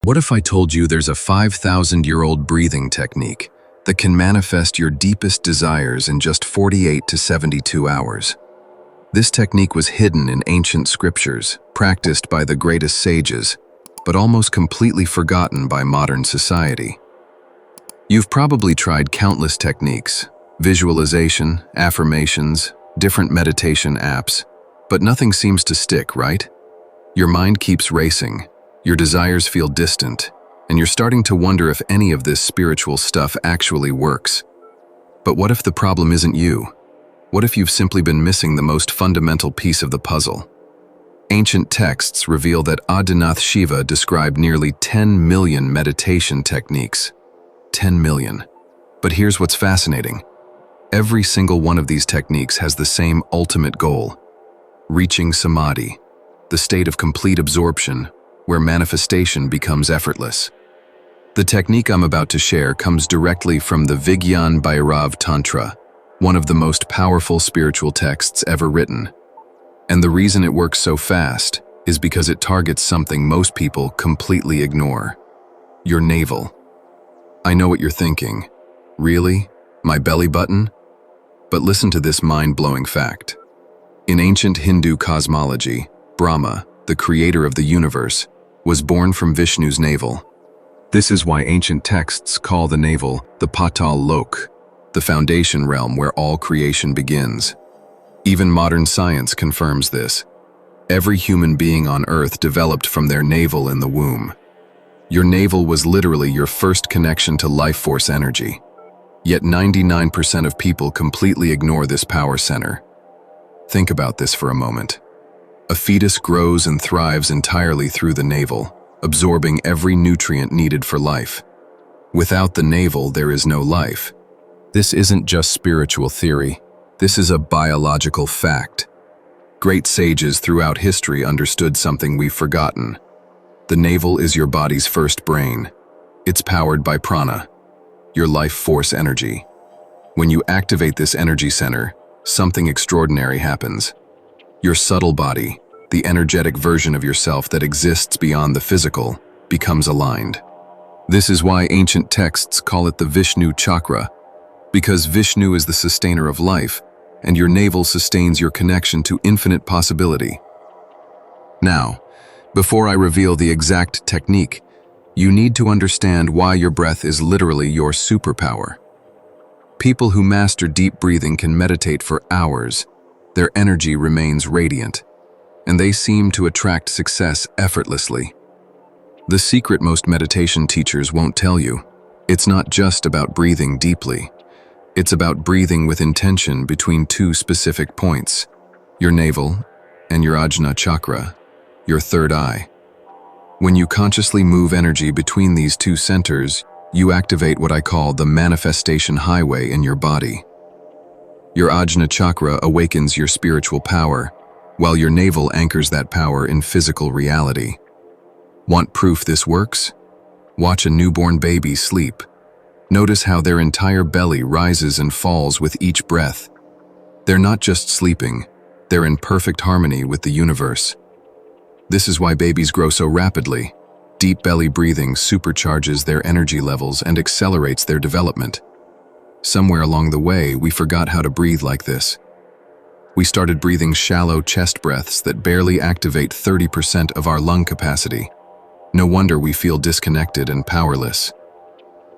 What if I told you there's a 5,000-year-old breathing technique that can manifest your deepest desires in just 48 to 72 hours? This technique was hidden in ancient scriptures, practiced by the greatest sages, but almost completely forgotten by modern society. You've probably tried countless techniques, visualization, affirmations, different meditation apps, but nothing seems to stick, right? Your mind keeps racing, your desires feel distant, and you're starting to wonder if any of this spiritual stuff actually works. But what if the problem isn't you? What if you've simply been missing the most fundamental piece of the puzzle? Ancient texts reveal that Adinath Shiva described nearly 10 million meditation techniques. 10 million. But here's what's fascinating. Every single one of these techniques has the same ultimate goal: reaching Samadhi, the state of complete absorption, where manifestation becomes effortless. The technique I'm about to share comes directly from the Vigyan Bhairav Tantra, one of the most powerful spiritual texts ever written. And the reason it works so fast is because it targets something most people completely ignore: your navel. I know what you're thinking. Really? My belly button? But listen to this mind-blowing fact. In ancient Hindu cosmology, Brahma, the creator of the universe, was born from Vishnu's navel. This is why ancient texts call the navel the Patal Lok, the foundation realm where all creation begins. Even modern science confirms this. Every human being on Earth developed from their navel in the womb. Your navel was literally your first connection to life force energy. Yet 99% of people completely ignore this power center. Think about this for a moment. A fetus grows and thrives entirely through the navel, absorbing every nutrient needed for life. Without the navel, there is no life. This isn't just spiritual theory. This is a biological fact. Great sages throughout history understood something we've forgotten. The navel is your body's first brain. It's powered by prana, your life force energy. When you activate this energy center, something extraordinary happens. Your subtle body, the energetic version of yourself that exists beyond the physical, becomes aligned. This is why ancient texts call it the Vishnu chakra, because Vishnu is the sustainer of life, and your navel sustains your connection to infinite possibility. Now, before I reveal the exact technique, you need to understand why your breath is literally your superpower. People who master deep breathing can meditate for hours. Their energy remains radiant, and they seem to attract success effortlessly. The secret most meditation teachers won't tell you: it's not just about breathing deeply. It's about breathing with intention between two specific points: your navel and your Ajna chakra, your third eye. When you consciously move energy between these two centers, you activate what I call the manifestation highway in your body. Your Ajna chakra awakens your spiritual power, while your navel anchors that power in physical reality. Want proof this works? Watch a newborn baby sleep. Notice how their entire belly rises and falls with each breath. They're not just sleeping, they're in perfect harmony with the universe. This is why babies grow so rapidly. Deep belly breathing supercharges their energy levels and accelerates their development. Somewhere along the way, we forgot how to breathe like this. We started breathing shallow chest breaths that barely activate 30% of our lung capacity. No wonder we feel disconnected and powerless.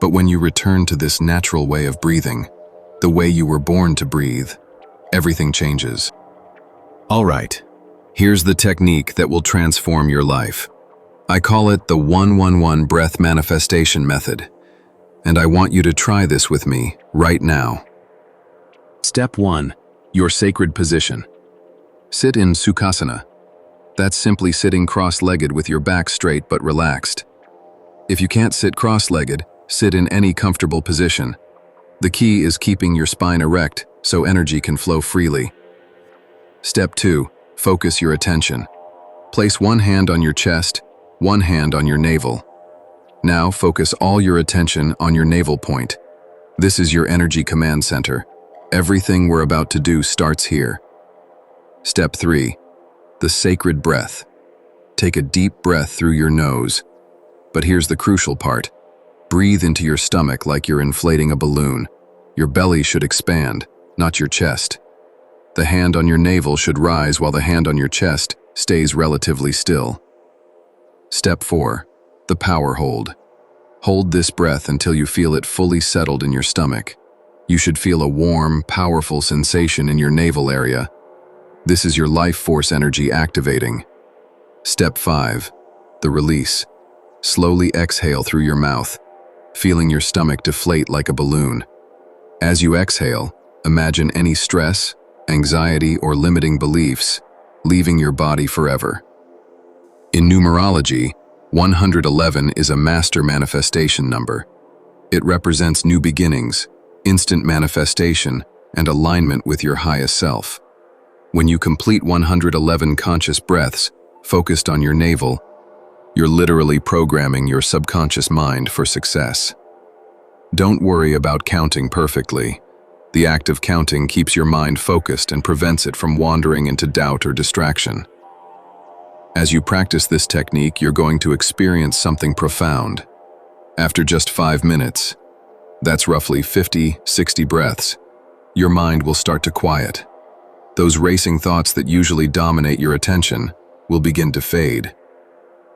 But when you return to this natural way of breathing, the way you were born to breathe, everything changes. All right, here's the technique that will transform your life. I call it the 111 breath manifestation method, and I want you to try this with me right now. Step 1. Your sacred position. Sit in Sukhasana. That's simply sitting cross-legged with your back straight but relaxed. If you can't sit cross-legged, sit in any comfortable position. The key is keeping your spine erect so energy can flow freely. Step 2. Focus your attention. Place one hand on your chest, one hand on your navel. Now focus all your attention on your navel point. This is your energy command center. Everything we're about to do starts here. Step 3. The sacred breath. Take a deep breath through your nose. But here's the crucial part. Breathe into your stomach like you're inflating a balloon. Your belly should expand, not your chest. The hand on your navel should rise while the hand on your chest stays relatively still. Step 4. The power hold. Hold this breath until you feel it fully settled in your stomach. You should feel a warm, powerful sensation in your navel area. This is your life force energy activating. Step 5. The release. Slowly exhale through your mouth, feeling your stomach deflate like a balloon. As you exhale, imagine any stress, anxiety, or limiting beliefs leaving your body forever. In numerology, 111 is a master manifestation number. It represents new beginnings, instant manifestation, and alignment with your highest self. When you complete 111 conscious breaths focused on your navel, you're literally programming your subconscious mind for success. Don't worry about counting perfectly. The act of counting keeps your mind focused and prevents it from wandering into doubt or distraction. As you practice this technique, you're going to experience something profound. After just 5 minutes, that's roughly 50-60 breaths, your mind will start to quiet. Those racing thoughts that usually dominate your attention will begin to fade.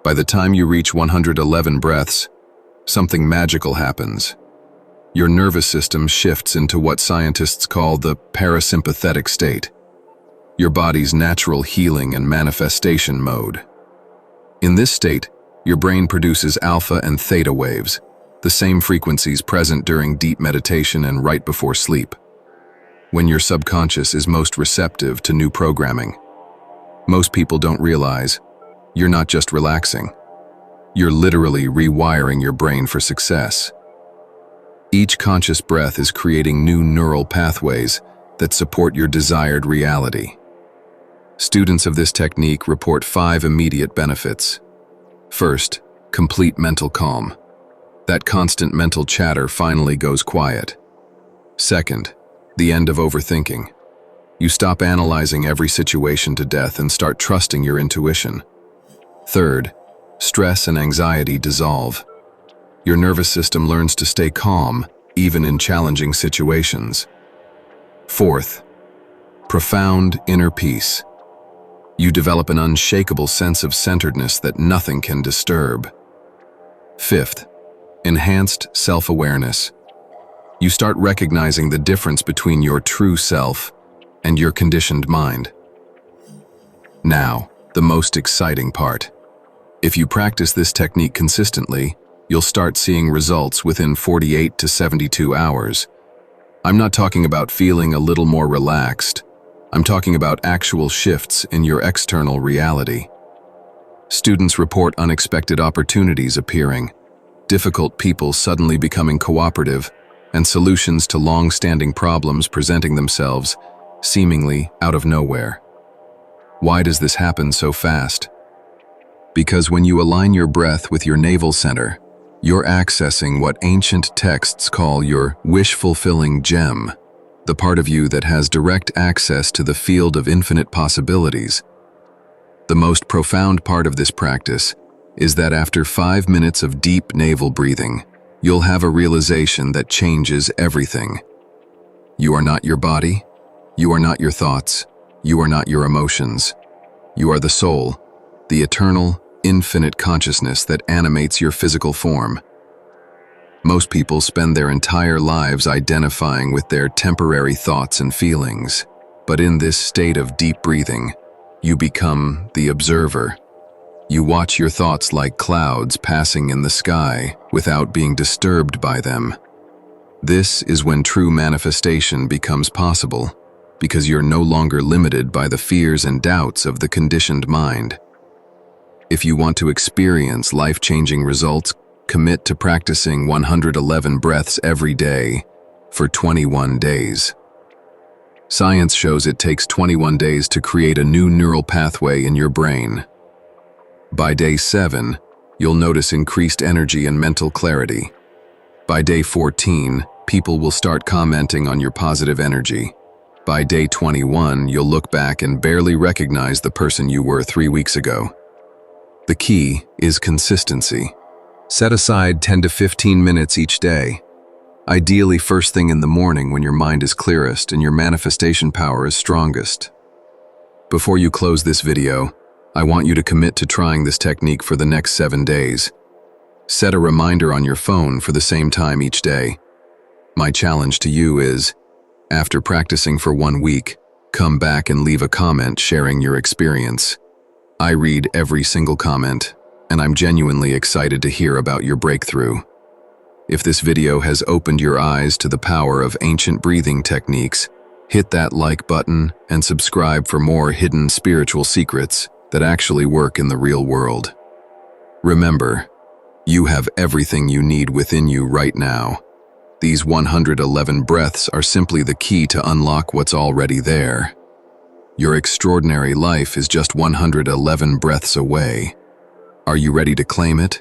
By the time you reach 111 breaths, something magical happens. Your nervous system shifts into what scientists call the parasympathetic state, your body's natural healing and manifestation mode. In this state, your brain produces alpha and theta waves, the same frequencies present during deep meditation and right before sleep, when your subconscious is most receptive to new programming. Most people don't realize you're not just relaxing. You're literally rewiring your brain for success. Each conscious breath is creating new neural pathways that support your desired reality. Students of this technique report 5 immediate benefits. First, complete mental calm. That constant mental chatter finally goes quiet. Second, the end of overthinking. You stop analyzing every situation to death and start trusting your intuition. Third, stress and anxiety dissolve. Your nervous system learns to stay calm, even in challenging situations. Fourth, profound inner peace. You develop an unshakable sense of centeredness that nothing can disturb. Fifth, enhanced self-awareness. You start recognizing the difference between your true self and your conditioned mind. Now, the most exciting part. If you practice this technique consistently, you'll start seeing results within 48 to 72 hours. I'm not talking about feeling a little more relaxed. I'm talking about actual shifts in your external reality. Students report unexpected opportunities appearing, difficult people suddenly becoming cooperative, and solutions to long-standing problems presenting themselves, seemingly out of nowhere. Why does this happen so fast? Because when you align your breath with your navel center, you're accessing what ancient texts call your wish-fulfilling gem, the part of you that has direct access to the field of infinite possibilities. The most profound part of this practice is that after 5 minutes of deep navel breathing, you'll have a realization that changes everything. You are not your body. You are not your thoughts. You are not your emotions. You are the soul, the eternal, infinite consciousness that animates your physical form. Most people spend their entire lives identifying with their temporary thoughts and feelings, but in this state of deep breathing, you become the observer. You watch your thoughts like clouds passing in the sky without being disturbed by them. This is when true manifestation becomes possible, because you're no longer limited by the fears and doubts of the conditioned mind. If you want to experience life-changing results, commit to practicing 111 breaths every day for 21 days. Science shows it takes 21 days to create a new neural pathway in your brain. By day 7, you'll notice increased energy and mental clarity. By day 14, people will start commenting on your positive energy. By day 21, you'll look back and barely recognize the person you were 3 weeks ago. The key is consistency. Set aside 10 to 15 minutes each day, ideally first thing in the morning when your mind is clearest and your manifestation power is strongest. Before you close this video, I want you to commit to trying this technique for the next 7 days. Set a reminder on your phone for the same time each day. My challenge to you is, after practicing for 1 week, come back and leave a comment sharing your experience. I read every single comment, and I'm genuinely excited to hear about your breakthrough. If this video has opened your eyes to the power of ancient breathing techniques, hit that like button and subscribe for more hidden spiritual secrets that actually work in the real world. Remember, you have everything you need within you right now. These 111 breaths are simply the key to unlock what's already there. Your extraordinary life is just 111 breaths away. Are you ready to claim it?